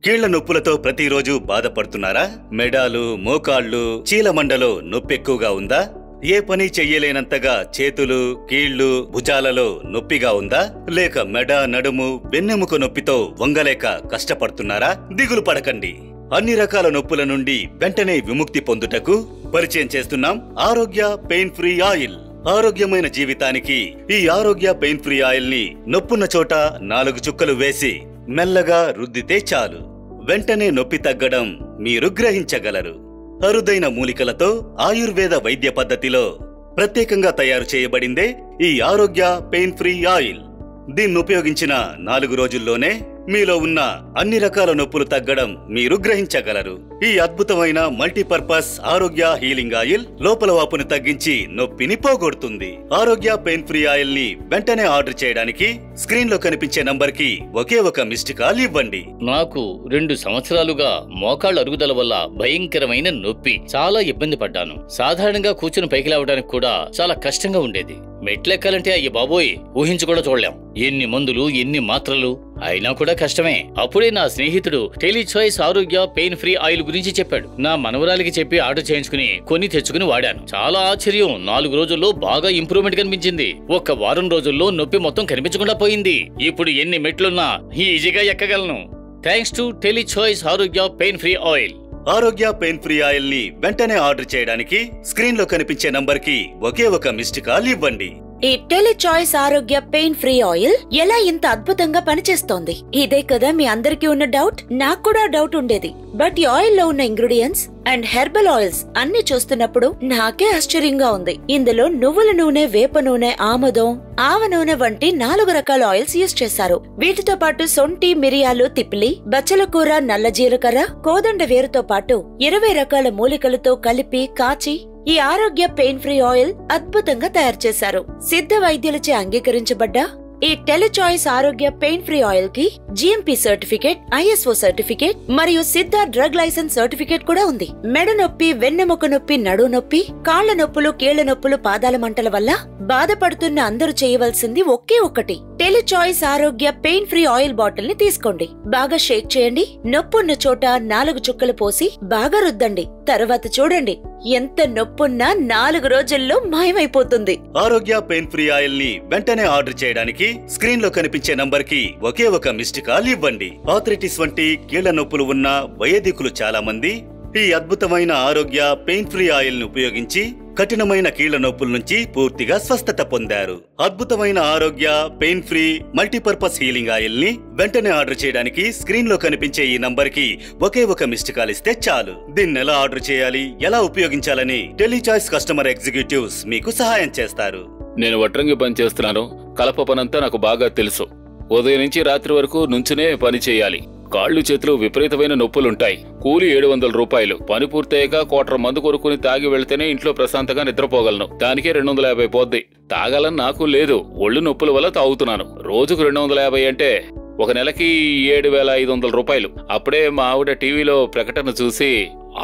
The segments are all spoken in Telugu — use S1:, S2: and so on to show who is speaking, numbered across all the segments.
S1: కీళ్ల నొప్పులతో ప్రతిరోజు బాధపడుతున్నారా? మెడాలు, మోకాళ్ళు, చీలమండలో నొప్పెక్కువగా ఉందా? ఏ పని చెయ్యలేనంతగా చేతులు, కీళ్లు, భుజాలలో నొప్పిగా ఉందా? లేక మెడ, నడుము, వెన్నెముక నొప్పితో వంగలేక కష్టపడుతున్నారా? దిగులు పడకండి. అన్ని రకాల నొప్పుల నుండి వెంటనే విముక్తి పొందుటకు పరిచయం చేస్తున్నాం ఆరోగ్య పెయిన్ ఫ్రీ ఆయిల్. ఆరోగ్యమైన జీవితానికి ఈ ఆరోగ్య పెయిన్ ఫ్రీ ఆయిల్ ని నొప్పున్న చోట 4 చుక్కలు వేసి మెల్లగా రుద్దితే చాలు. వెంటనే నొప్పి తగ్గడం మీరు గ్రహించగలరు. అరుదైన మూలికలతో ఆయుర్వేద వైద్య పద్ధతిలో ప్రత్యేకంగా తయారు చేయబడిందే ఈ ఆరోగ్య పెయిన్ ఫ్రీ ఆయిల్. దీన్ని ఉపయోగించిన 4 రోజుల్లోనే మీలో ఉన్న అన్ని రకాల నొప్పులు తగ్గడం మీరు గ్రహించగలరు. ఈ అద్భుతమైన మల్టీపర్పస్ ఆరోగ్య హీలింగ్ ఆయిల్ లోపల వాపును తగ్గించి నొప్పిని పోగొడుతుంది. ఆరోగ్య పెయిన్ ఫ్రీ ఆయిల్ ని వెంటనే ఆర్డర్ చేయడానికి స్క్రీన్ లో కనిపించే నంబర్ కి ఒకే ఒక మిస్డ్ కాల్ ఇవ్వండి.
S2: నాకు 2 సంవత్సరాలుగా మోకాళ్ళ అరుగుదల వల్ల భయంకరమైన నొప్పి. చాలా ఇబ్బంది పడ్డాను. సాధారణంగా కూర్చుని పైకి లేవడానికి కూడా చాలా కష్టంగా ఉండేది. మెట్లెక్కాలంటే అయ్యి బాబోయ్ ఊహించి కూడా చూడలేం. ఎన్ని మందులు, ఎన్ని మాత్రలు, అయినా కూడా కష్టమే. అప్పుడే నా స్నేహితుడు టెలిచాయిస్ ఆరోగ్య పెయిన్ ఫ్రీ ఆయిల్ గురించి చెప్పాడు. నా మనవరాలికి చెప్పి ఆర్డర్ చేయించుకుని కొన్ని తెచ్చుకుని వాడాను. చాలా ఆశ్చర్యం, 4 రోజుల్లో బాగా ఇంప్రూవ్మెంట్ కనిపించింది. 1 వారం రోజుల్లో నొప్పి మొత్తం కనిపించకుండా పోయింది. ఇప్పుడు ఎన్ని మెట్లున్నా ఈజీగా ఎక్కగలను. థ్యాంక్స్ టు టెలిచాయిస్ ఆరోగ్య పెయిన్ ఫ్రీ ఆయిల్.
S1: ఆరోగ్య పెయిన్ ఫ్రీ ఆయిల్ ని వెంటనే ఆర్డర్ చేయడానికి స్క్రీన్ లో కనిపించే నంబర్ కి ఒకే ఒక మిస్డ్ కాల్ ఇవ్వండి.
S3: ఈ టెలిచాయిస్ ఆరోగ్య పెయిన్ ఫ్రీ ఆయిల్ ఎలా ఇంత అద్భుతంగా పనిచేస్తోంది? ఇదే కదా మీ అందరికీ ఉన్న డౌట్. నాకు కూడా డౌట్ ఉండేది. బట్ ఈ ఆయిల్ లో ఉన్న ఇంగ్రీడియంట్స్ అండ్ హెర్బల్ ఆయిల్స్ అన్ని చూస్తున్నప్పుడు నాకే ఆశ్చర్యంగా ఉంది. ఇందులో నువ్వుల నూనె, వేప నూనె, ఆముదం, ఆవ నూనె వంటి 4 రకాల ఆయిల్స్ యూజ్ చేశారు. వీటితో పాటు సొంటి, మిరియాలు, తిప్పిలి, బచ్చల కూర, నల్ల జీలకర్ర, కోదండ వేరుతో పాటు 20 రకాల మూలికలతో కలిపి కాచి ఈ ఆరోగ్య పెయిన్ ఫ్రీ ఆయిల్ అద్భుతంగా తయారు చేశారు. సిద్ధ వైద్యులచే అంగీకరించబడ్డ ఈ టెలిచాయిస్ ఆరోగ్య పెయిన్ ఫ్రీ ఆయిల్ కి GMP సర్టిఫికేట్, ISO సర్టిఫికేట్ మరియు సిద్ధ డ్రగ్ లైసెన్స్ సర్టిఫికేట్ కూడా ఉంది. మెడ నొప్పి, వెన్నెముక నొప్పి, నడు నొప్పి, కాళ్ల నొప్పులు, కీళ్ల నొప్పులు, పాదాల మంటల వల్ల బాధపడుతున్న అందరూ చేయవలసింది ఒకే ఒకటి. టెలిచాయిస్ ఆరోగ్య పెయిన్ ఫ్రీ ఆయిల్ బాటిల్ ని తీసుకోండి. బాగా షేక్ చేయండి. నొప్పున్న చోట 4 చుక్కలు పోసి బాగా రుద్దండి. తర్వాత చూడండి, ఎంత నొప్పున్నా 4 రోజుల్లో మాయమైపోతుంది.
S1: ఆరోగ్య పెయిన్ ఫ్రీ ఆయిల్ ని వెంటనే ఆర్డర్ చేయడానికి స్క్రీన్ లో కనిపించే నంబర్ కి ఒకే ఒక మిస్డ్ కాల్ ఇవ్వండి. ఆర్థరైటిస్ వంటి కీళ్ల నొప్పులు ఉన్న వయోధికులు చాలా మంది ఈ అద్భుతమైన ఆరోగ్య పెయిన్ ఫ్రీ ఆయిల్ ని ఉపయోగించి కఠినమైన కీళ్ల నొప్పుల నుంచి పూర్తిగా స్వస్థత పొందారు. అద్భుతమైన ఆరోగ్య pain free multipurpose healing oil ని వెంటనే ఆర్డర్ చేయడానికి స్క్రీన్ లో కనిపించే ఈ నంబర్ కి ఒకే ఒక మిస్డ్ కాల్ ఇస్తే చాలు. దీన్ని ఎలా ఆర్డర్ చేయాలి, ఎలా ఉపయోగించాలని టెలిచాయిస్ కస్టమర్ ఎగ్జిక్యూటివ్స్ మీకు సహాయం చేస్తారు.
S4: నేను వడ్రంగి పని చేస్తున్నాను. కలప పనంతా నాకు బాగా తెలుసు. ఉదయం నుంచి రాత్రి వరకు నుంచునే పని చేయాలి. కాళ్ళు, చేతులు విపరీతమైన నొప్పులుంటాయి. కూలి 700 రూపాయలు. పని పూర్తయ్యాక 1/4 మందు కొనుక్కుని తాగి వెళ్తేనే ఇంట్లో ప్రశాంతంగా నిద్రపోగలను. దానికే 250 పోద్ది. తాగాలని నాకు లేదు. ఒళ్ళు నొప్పుల వల్ల తాగుతున్నాను. రోజుకు 250 అంటే ఒక నెలకి 7500 రూపాయలు. అప్పుడే మా ఆవిడ టీవీలో ప్రకటన చూసి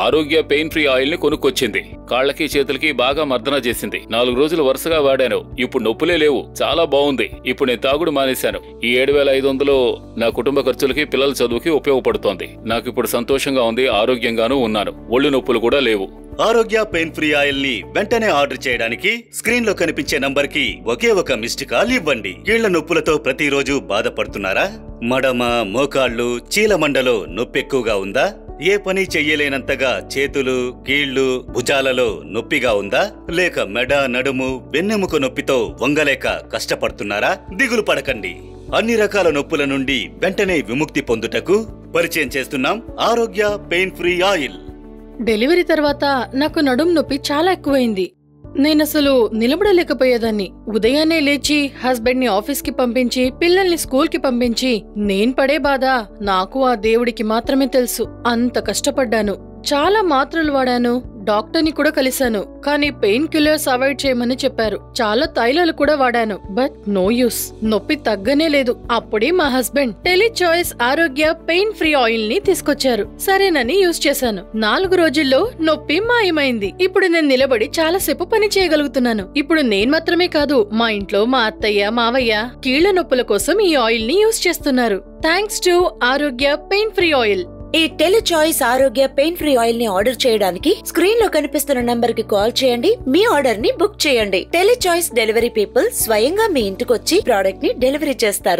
S4: ఆరోగ్య పెయిన్ ఫ్రీ ఆయిల్ ని కొనుక్కొచ్చింది. కాళ్లకి, చేతులకి బాగా మర్దన చేసింది. 4 రోజులు వరుసగా వాడాను. ఇప్పుడు నొప్పులే లేవు. చాలా బాగుంది. ఇప్పుడు నేను తాగుడు మానేశాను. ఈ 7500 నా కుటుంబ ఖర్చులకి, పిల్లల చదువుకి ఉపయోగపడుతోంది. నాకు ఇప్పుడు సంతోషంగా ఉంది. ఆరోగ్యంగానూ ఉన్నాను. ఒళ్ళు నొప్పులు కూడా లేవు.
S1: ఆరోగ్య పెయిన్ ఫ్రీ ఆయిల్ ని వెంటనే ఆర్డర్ చేయడానికి స్క్రీన్ లో కనిపించే నంబర్ కి ఒకే ఒక మిస్డ్ కాల్ ఇవ్వండి. కీళ్ల నొప్పులతో ప్రతిరోజు బాధపడుతున్నారా? మడమ, మోకాళ్ళు, చీలమండలో నొప్పెక్కువగా ఉందా? ఏ పని చెయ్యలేనంతగా చేతులు, కీళ్లు, భుజాలలో నొప్పిగా ఉందా? లేక మెడ, నడుము, వెన్నెముక నొప్పితో వంగలేక కష్టపడుతున్నారా? దిగులు పడకండి. అన్ని రకాల నొప్పుల నుండి వెంటనే విముక్తి పొందుటకు పరిచయం చేస్తున్నాం ఆరోగ్య పెయిన్ ఫ్రీ ఆయిల్.
S5: డెలివరీ తర్వాత నాకు నడుం నొప్పి చాలా ఎక్కువైంది. నేనసలు నిలబడలేకపోయేదాన్ని. ఉదయాన్నే లేచి హస్బెండ్ ని ఆఫీస్ కి పంపించి, పిల్లల్ని స్కూల్ కి పంపించి నేను పడే బాధ నాకు ఆ దేవుడికి మాత్రమే తెలుసు. అంత కష్టపడ్డాను. చాలా మాత్రలు వాడాను, డాక్టర్ని కూడా కలిశాను, కానీ పెయిన్ కిల్లర్స్ అవాయిడ్ చేయమని చెప్పారు. చాలా తైలాలు కూడా వాడాను, బట్ నో యూస్. నొప్పి తగ్గనే లేదు. అప్పుడే మా హస్బెండ్ టెలిచాయిస్ ఆరోగ్య పెయిన్ ఫ్రీ ఆయిల్ ని తీసుకొచ్చారు. సరేనని యూస్ చేశాను. 4 రోజుల్లో నొప్పి మాయమైంది. ఇప్పుడు నేను నిలబడి చాలాసేపు పని చేయగలుగుతున్నాను. ఇప్పుడు నేను మాత్రమే కాదు, మా ఇంట్లో మా అత్తయ్య, మావయ్య కీళ్ల నొప్పుల కోసం ఈ ఆయిల్ ని యూస్ చేస్తున్నారు. థ్యాంక్స్ టు ఆరోగ్య పెయిన్ ఫ్రీ ఆయిల్.
S3: ఈ టెలిచాయిస్ ఆరోగ్య పెయిన్ ఫ్రీ ఆయిల్ ని ఆర్డర్ చేయడానికి స్క్రీన్ లో కనిపిస్తున్న నంబర్ కి కాల్ చేయండి. మీ ఆర్డర్ ని బుక్ చేయండి. టెలిచాయిస్ డెలివరీ పీపుల్ స్వయంగా మీ ఇంటికొచ్చి ప్రోడక్ట్ ని డెలివరీ చేస్తారు.